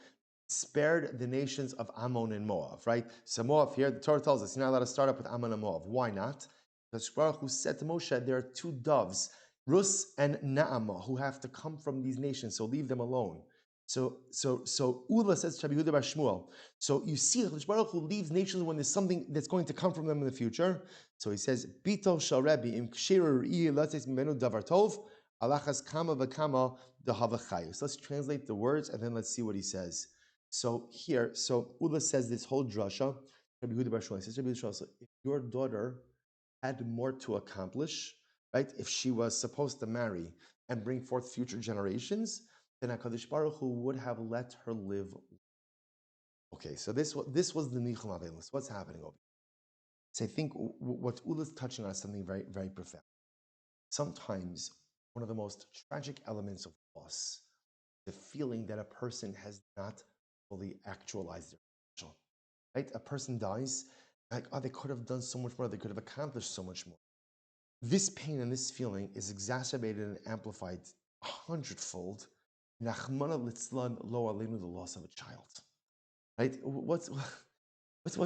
spared the nations of Ammon and Moab, right? So Moab here, the Torah tells us, you're not allowed to start up with Ammon and Moab. Why not? Because Baruch Hu said to Moshe, there are two doves, Rus and Naamah, who have to come from these nations, so leave them alone. So Ula says to Rabbi Shmuel, so you see, Baruch Hu leaves nations when there's something that's going to come from them in the future. So he says, Bito shal Rebbe im ksherer re'i latzes mimenu davar tov, alachas Kamma v'Kamma dehava chayus. Let's translate the words and then let's see what he says. So here, Ula says this whole drasha. Rabbi Shmuel says, Rabbi Shmuel, if your daughter had more to accomplish, right? If she was supposed to marry and bring forth future generations, then HaKadosh Baruch Hu would have let her live. Okay, so this was the Nichum Avelus. What's happening over here? So I think what Ula is touching on is something very, very profound. Sometimes one of the most tragic elements of loss, the feeling that a person has not fully actualized their potential. Right? A person dies, like, oh, they could have done so much more, they could have accomplished so much more. This pain and this feeling is exacerbated and amplified 100-fold. Nachmana litzlan lo aleinu, the loss of a child. Right? What's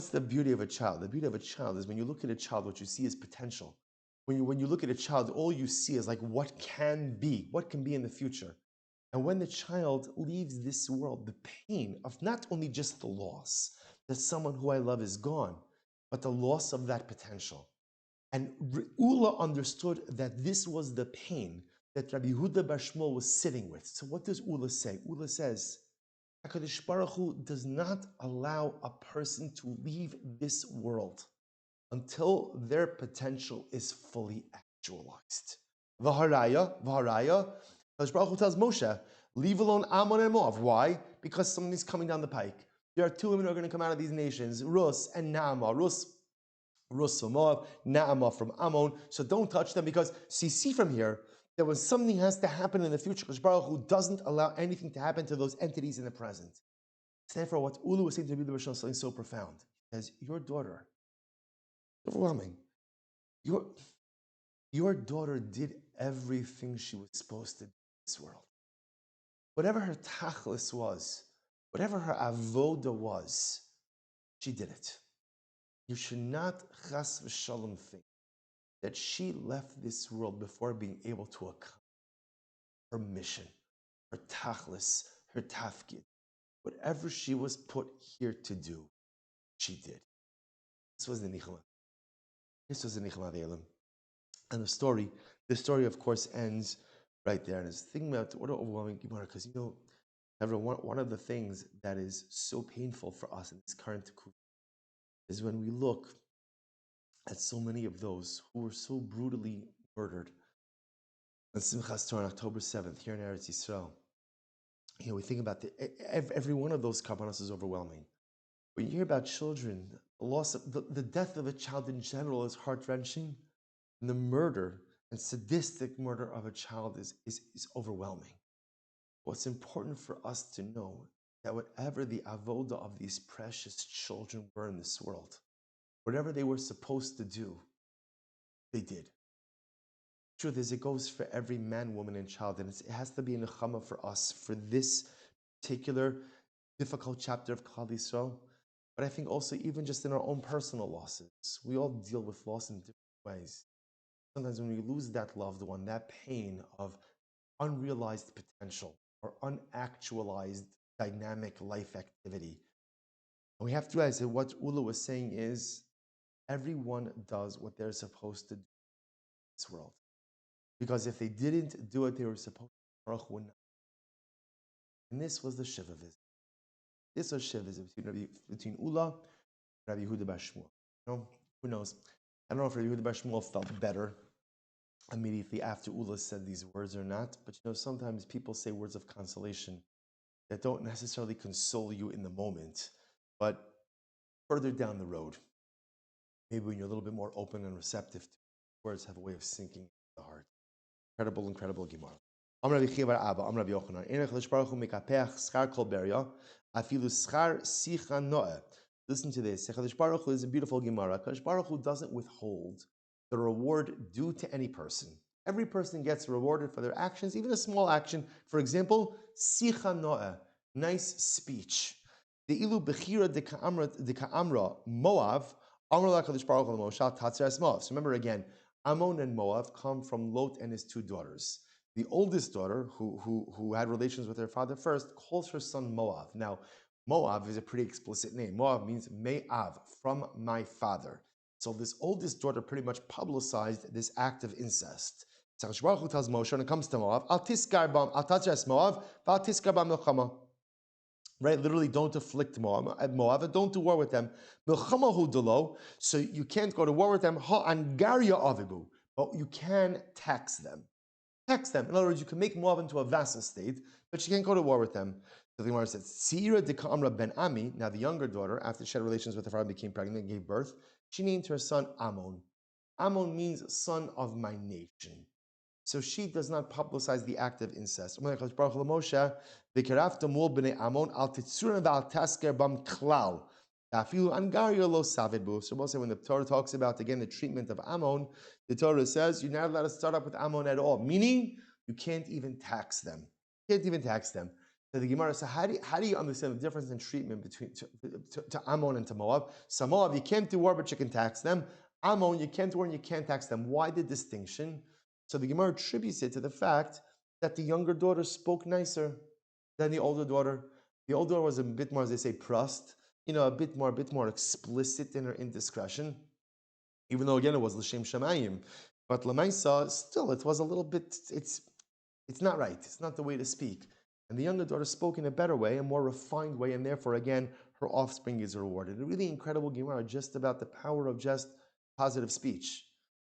the beauty of a child? The beauty of a child is when you look at a child, what you see is potential. When you look at a child, all you see is like what can be in the future. And when the child leaves this world, the pain of not only just the loss, that someone who I love is gone, but the loss of that potential. And Ula understood that this was the pain that Rabbi Yehuda Bar Shmuel was sitting with. So what does Ula say? Ula says, HaKadosh Baruch Hu does not allow a person to leave this world until their potential is fully actualized. V'haraya, HaKadosh Baruch Hu tells Moshe, leave alone Ammon and Moab. Why? Because something's coming down the pike. There are two women who are going to come out of these nations, Rus and Naamah. Rus from Moab, Naamah from Ammon. So don't touch them, because so you see from here that when something has to happen in the future, HaKadosh Baruch Hu doesn't allow anything to happen to those entities in the present. So therefore, what Ulu was saying to Rabbi Shmuel is something so profound. He says, your daughter, overwhelming, your daughter did everything she was supposed to do in this world. Whatever her tachlis was, whatever her avoda was, she did it. You should not chas v'shalom think that she left this world before being able to accomplish her mission, her tachlis, her tafkid. Whatever she was put here to do, she did. This was the nichama. This was the nichama ve'elim. And the story, of course, ends right there. And it's thinking about what an overwhelming Gemara, because everyone, one of the things that is so painful for us in this current coup is when we look at so many of those who were so brutally murdered on Simchas Torah on October 7th here in Eretz Yisrael. We think about every one of those karbanos is overwhelming. When you hear about children, the death of a child in general is heart-wrenching, and the murder and sadistic murder of a child is overwhelming. What's important for us to know that whatever the avoda of these precious children were in this world, whatever they were supposed to do, they did. Truth is, it goes for every man, woman, and child, and it has to be a nechama for us for this particular difficult chapter of Klal Yisrael. But I think also even just in our own personal losses, we all deal with loss in different ways. Sometimes when we lose that loved one, that pain of unrealized potential or unactualized dynamic life activity, and we have to realize that what Ula was saying is everyone does what they're supposed to do in this world. Because if they didn't do what they were supposed to, Baruch would not. And this was the Shiva visit. This was Shiva visit between Ula and Rabbi Yehuda bar Shmuel. Who knows? I don't know if Rabbi Yehuda bar Shmuel felt better immediately after Ula said these words or not, but sometimes people say words of consolation that don't necessarily console you in the moment, but further down the road, maybe when you're a little bit more open and receptive, words have a way of sinking in the heart. Incredible Gemara. Amar Rabbi Chiya bar Abba, Amar Rabbi Yochanan, Ein HaKadosh Baruch Hu mekapech schar kol beria, afilu schar sicha noeh. Listen to this. HaKadosh Baruch Hu is a beautiful Gemara. HaKadosh Baruch Hu doesn't withhold the reward due to any person. Every person gets rewarded for their actions, even a small action. For example, sicha noeh, nice speech. The ilu bechira de ka'amra Moav, Amar HaKadosh Baruch Hu l'moshal tatzeres Moav. So remember again, Ammon and Moab come from Lot and his two daughters. The oldest daughter, who had relations with her father first, calls her son Moab. Now, Moab is a pretty explicit name. Moab means Me'av, from my father. So this oldest daughter pretty much publicized this act of incest. Tzach Baruch Hu tells Moshe when it comes to Moab, Al tiskar bam, al tatzeres Moab, val tiskar bam milchama. Right, literally, don't afflict Moab, don't do war with them. Milchamahu delo, so you can't go to war with them. Ha angaria avibu, but you can tax them. Tax them. In other words, you can make Moab into a vassal state, but you can't go to war with them. So the Gemara says, Seira de Kamra ben Ami. Now the younger daughter, after she had relations with her father, became pregnant and gave birth. She named her son Ammon. Ammon means son of my nation. So she does not publicize the act of incest. So Moshe when the Torah talks about again the treatment of Ammon, the Torah says you're not allowed to start up with Ammon at all, meaning you can't even tax them. You can't even tax them. So the Gemara says, how do you understand the difference in treatment between to Ammon and to Moab? So Moab, you can't do war, but you can tax them. Ammon, you can't do war and you can't tax them. Why the distinction? So the Gemara attributes it to the fact that the younger daughter spoke nicer than the older daughter. The older daughter was a bit more, as they say, prust, a bit more explicit in her indiscretion, even though again it was l'shem shamayim. But l'maisa, still, it was a little bit. It's not right. It's not the way to speak. And the younger daughter spoke in a better way, a more refined way, and therefore again her offspring is rewarded. A really incredible Gemara just about the power of just positive speech.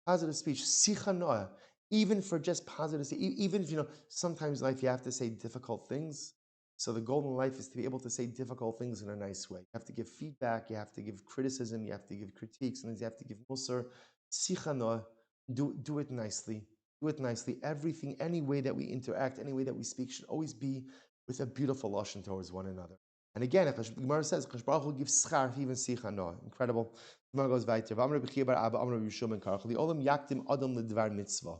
Positive speech, sicha noah. Even for just positive, even if sometimes in life you have to say difficult things. So the goal in life is to be able to say difficult things in a nice way. You have to give feedback, you have to give criticism, you have to give critiques, and then you have to give musar. Sichano, do it nicely. Do it nicely. Everything, any way that we interact, any way that we speak, should always be with a beautiful lashon towards one another. And again, the Gemara says, Kadosh Baruch Hu gives schar even sichano. Incredible. The Gemara goes weiter. The olam yaktim adam ledvar mitzvah.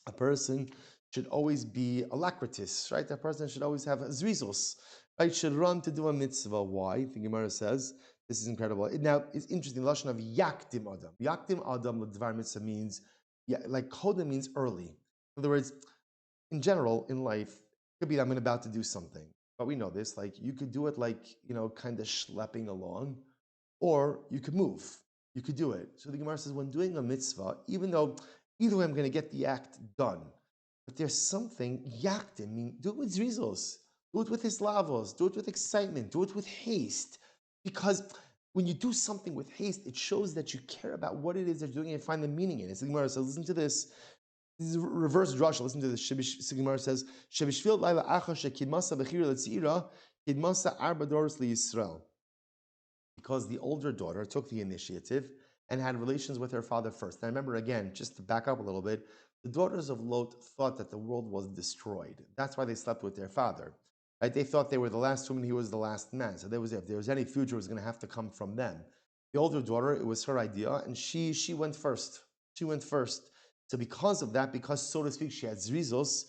A person should always be alacritus, right? A person should always have a zrizos, right? Should run to do a mitzvah. Why? The Gemara says, this is incredible. Now, it's interesting, the lashon of yaktim adam. Yaktim adam l'dvar mitzvah means, like kodem means early. In other words, in general, in life, Could be that I'm about to do something. But we know this, like you could do it like, kind of schlepping along, or you could move. You could do it. So the Gemara says, when doing a mitzvah, even though either way I'm going to get the act done, but there's something yaktim, do it with zrizos, do it with hislavos, do it with excitement, do it with haste. Because when you do something with haste, it shows that you care about what it is they're doing and find the meaning in it. So the Gemara says, listen to this. This is a reverse drush. Listen to this. The Gemara says, "Shebishvil laila acha shekidmasa bechira letzira kidmasa arba doros liyisrael." Because the older daughter took the initiative and had relations with her father first. Now remember, again, just to back up a little bit, the daughters of Lot thought that the world was destroyed. That's why they slept with their father. Right? They thought they were the last woman, he was the last man. So if there was any future, it was going to have to come from them. The older daughter, it was her idea, and she went first. She went first. So because of that, because so to speak, she had zrizos,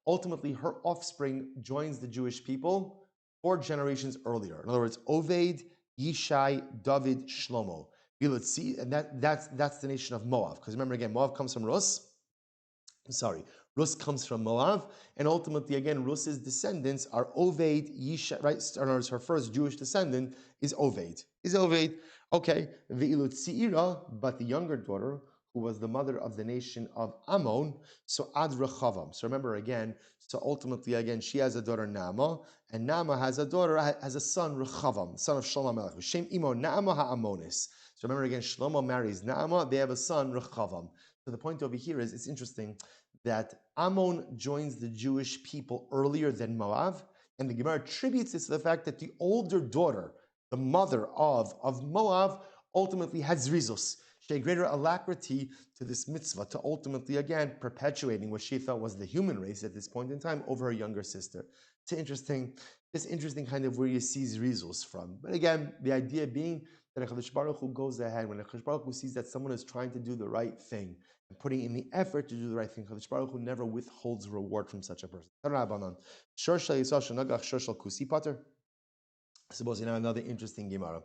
ultimately her offspring joins the Jewish people 4 generations earlier. In other words, Oved, Yishai, David, Shlomo. And that's the nation of Moab. Because remember again, Moab comes from Rus. Rus comes from Moab, and ultimately, again, Rus's descendants are Oved, Yishai, right? In other words, her first Jewish descendant is Oved. Okay, Ve'ilut Seira, but the younger daughter, who was the mother of the nation of Ammon, so Ad Rechavam. So remember again, so ultimately again, she has a daughter Naama, and Naama has a son Rechavam, son of Shlomo Melech. Shem Imo Naama HaAmmonis. So remember again, Shlomo marries Naama, they have a son Rechavam. So the point over here is, it's interesting that Ammon joins the Jewish people earlier than Moab, and the Gemara attributes this to the fact that the older daughter, the mother of Moab, ultimately had zrizos. She had greater alacrity to this mitzvah, to ultimately, again, perpetuating what she thought was the human race at this point in time over her younger sister. It's interesting kind of where you see zrizos from. But again, the idea being that HaKadosh Baruch Hu goes ahead, when HaKadosh Baruch Hu sees that someone is trying to do the right thing, and putting in the effort to do the right thing, HaKadosh Baruch Hu never withholds reward from such a person. Suppose another interesting Gemara.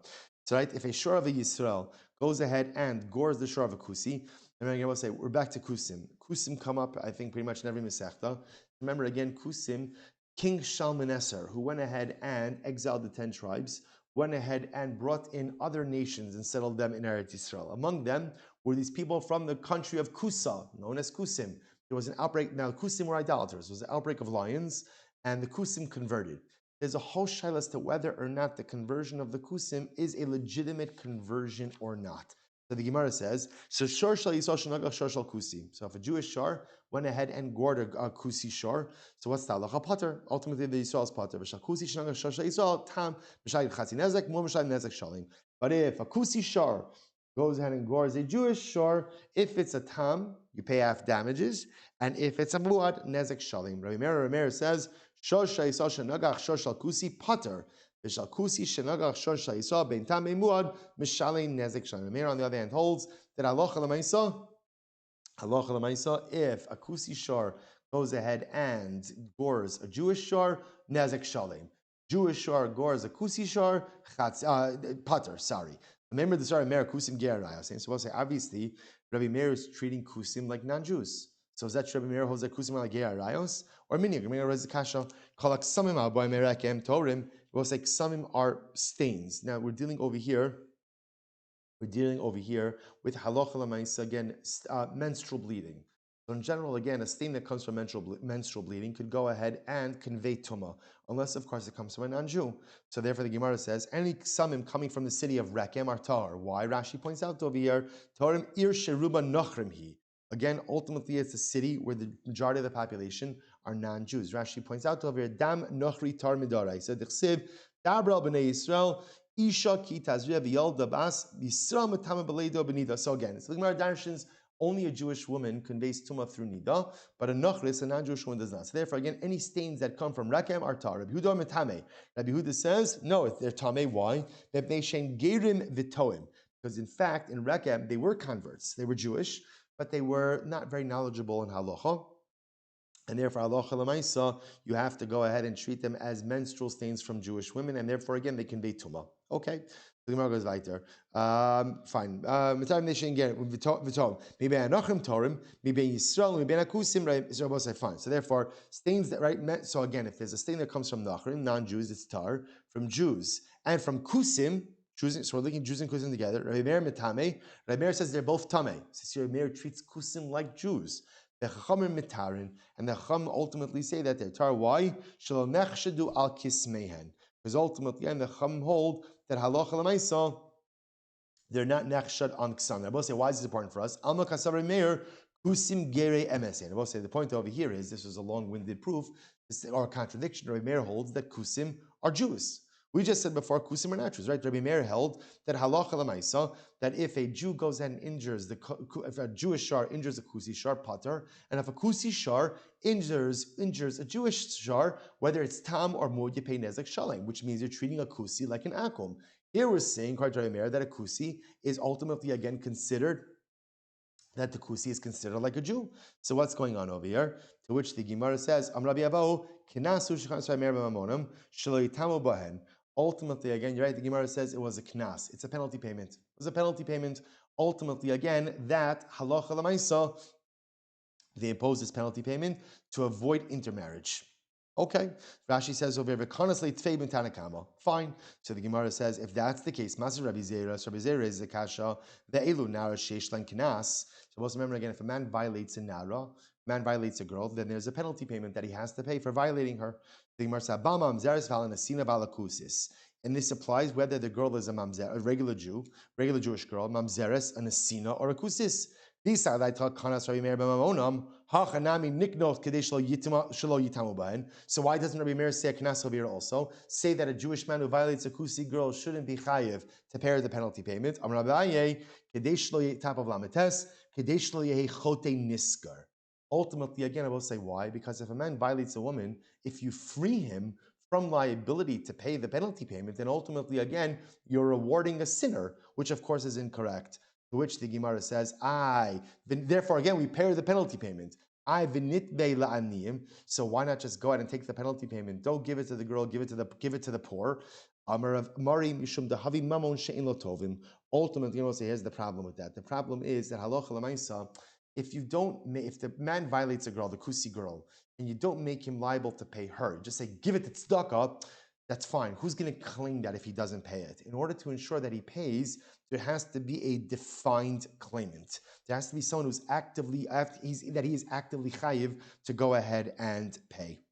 So right, if a shor of a Yisrael goes ahead and gores the shor of a Kusi, and then we'll say, we're back to Kusim. Kusim come up, I think, pretty much in every Masechta. Remember again, Kusim, King Shalmaneser, who went ahead and exiled the 10 tribes, went ahead and brought in other nations and settled them in Eretz Yisrael. Among them were these people from the country of Kusa, known as Kusim. There was an outbreak, now Kusim were idolaters, there was an outbreak of lions, and the Kusim converted. There's a whole shaila as to whether or not the conversion of the Kusim is a legitimate conversion or not. So the Gemara says, so shor shal yisrael shenagach shor shal kusi. So if a Jewish shor went ahead and gored a kusi shor, so what's the halacha pater? Ultimately, the Yisrael's pater. V'shal kusi shenagach shor shal Yisrael tam b'shayid chatzi nezek mo b'shayid nezek shalim. But if a kusi shor goes ahead and gores a Jewish shor, if it's a tam, you pay half damages, and if it's a muad, nezek shalim. Rabbi Meir says, shor shal yisrael shenagach shor shal kusi pater. V'shal kusi shenagach shor shal yisrael ben tam muad mishalim nezek shalim. Meir on the other hand holds that halacha l'maisa, if a kusi shor goes ahead and gores a Jewish shor, nezek shalim. Jewish shor gores a kusi shor, pater. Remember the story of Meir Kusim Gerarayos. So we'll say, obviously, Rabbi Meir is treating Kusim like non-Jews. So is that Rabbi Meir holds that Kusim like Gerarayos? Or Minig, Rabbi Meir has a kasha, called Ksamim Aboy Merakem Torim. We'll say Ksamim are stains. Now we're dealing over here with halacha l'maisa, again, menstrual bleeding. So in general, again, a stain that comes from menstrual bleeding could go ahead and convey tumah, unless, of course, it comes from a non-Jew. So therefore, the Gemara says, any ksamim coming from the city of Rekem are tahor. Why? Rashi points out over here, Torim ir sheruba nochrim hi. Again, ultimately, it's a city where the majority of the population are non-Jews. Rashi points out over here, dam nochri tar midarai. So the chsiv, dabra b'nei Yisrael, Isha ki tazriya v'yalda bas Yisrael metama b'leido b'nida. So again, it's the Gemara darshans, only a Jewish woman conveys tumah through nida, but a nachris, a non-Jewish woman, does not. So therefore, again, any stains that come from Rekem are tar. Rabbi Yehuda metame. Rabbi Yehuda says, no, they're tameh. Why? Because in fact, in Rekem, they were converts. They were Jewish, but they were not very knowledgeable in halacha. And therefore, halacha l'maisa, you have to go ahead and treat them as menstrual stains from Jewish women, and therefore, again, they convey tumah. Okay. The Gemara goes weiter. Fine. Mitzvah nation again. V'tom. Maybe anachrim torim. Maybe Yisrael. Maybe akusim. Right. Israel will say fine. So therefore, stains that right. So again, if there's a stain that comes from nachrim, non-Jews, it's tar. From Jews and from kusim. Jews, so we're looking at Jews and kusim together. Rabbi Meir mitame. Rabbi Meir says they're both tame. So Rabbi Meir treats kusim like Jews. The chachamim mitarin, and the chacham ultimately say that they're tar. Why? Shalom nechshadu al kismehen. Because ultimately, and the chacham hold that halacha l'maisa, they're not nechshad on ksan. I will say, why is this important for us? Alma kasav meir kusim gere emes. I will say the point over here is this is a long-winded proof or contradiction. Rabbi Meir holds that kusim are Jews. We just said before, kusim are not Jews, right? Rabbi Meir held that halacha l'maisa, that if a Jew goes ahead and injures if a Jewish shar injures a kusi shar pater, and if a kusi shar injures a Jewish shar, whether it's tam or mud, you pay nezek shalem, which means you're treating a kusi like an akum. Here we're saying, according to Rabbi Meir, that a kusi is ultimately again considered, that the kusi is considered like a Jew. So what's going on over here? To which the Gemara says, Am Rabbi Avo, Kinasu Shechan Rabbi Meir b'mamonim, Shelo yitamu bahen. Ultimately, again, you're right, the Gemara says it was a knas. It's a penalty payment. It was a penalty payment. Ultimately, again, that halacha l'maisa, they impose this penalty payment to avoid intermarriage. Okay. Rashi says over here, Kamma. Fine. So the Gemara says, if that's the case, Maser Rabbi Zera is the kasha, the elu nara sheish len knas. So also remember again, if a man violates a nara, man violates a girl, then there's a penalty payment that he has to pay for violating her. The Gemara says, Ba mamzeres v'alanasina v'alakusis. And this applies whether the girl is a mamzer, a regular Jew, regular Jewish girl, mamzeres, an asina, or a kusis. So why doesn't Rabbi Meir say a knas over here also? Say that a Jewish man who violates a kusi girl shouldn't be chayiv to pay the penalty payment. Ultimately, again, I will say why. Because if a man violates a woman, if you free him from liability to pay the penalty payment, then ultimately, again, you're rewarding a sinner, which of course is incorrect. To which the Gemara says, therefore, again, we pay the penalty payment. So why not just go ahead and take the penalty payment? Don't give it to the girl, give it to the poor. Ultimately, you know, say here's the problem with that. The problem is that halacha l'maisa, if the man violates a girl, the kusi girl, and you don't make him liable to pay her, just say give it to tzedakah, that's fine. Who's going to claim that if he doesn't pay it? In order to ensure that he pays, there has to be a defined claimant. There has to be someone who's actively chayiv to go ahead and pay.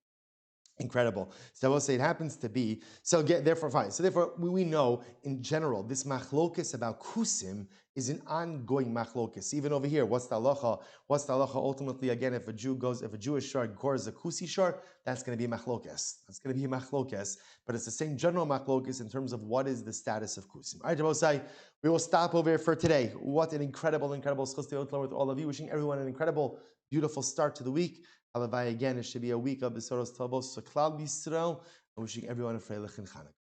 Incredible. So I will say it happens to be, therefore fine. So therefore we know in general, this machlokes about kusim is an ongoing machlokes. Even over here, what's the halacha? What's the halacha ultimately? Again, if a Jewish shar gores a kusi shar, that's going to be machlokes. That's going to be machlokes. But it's the same general machlokes in terms of what is the status of kusim. All right, Jabosai, we will stop over here for today. What an incredible schos to learn with all of you. Wishing everyone an incredible, beautiful start to the week. Halavai again, it should be a week of Besoros Tovos Klal Yisrael. I'm wishing everyone a Freilich and Chanukah.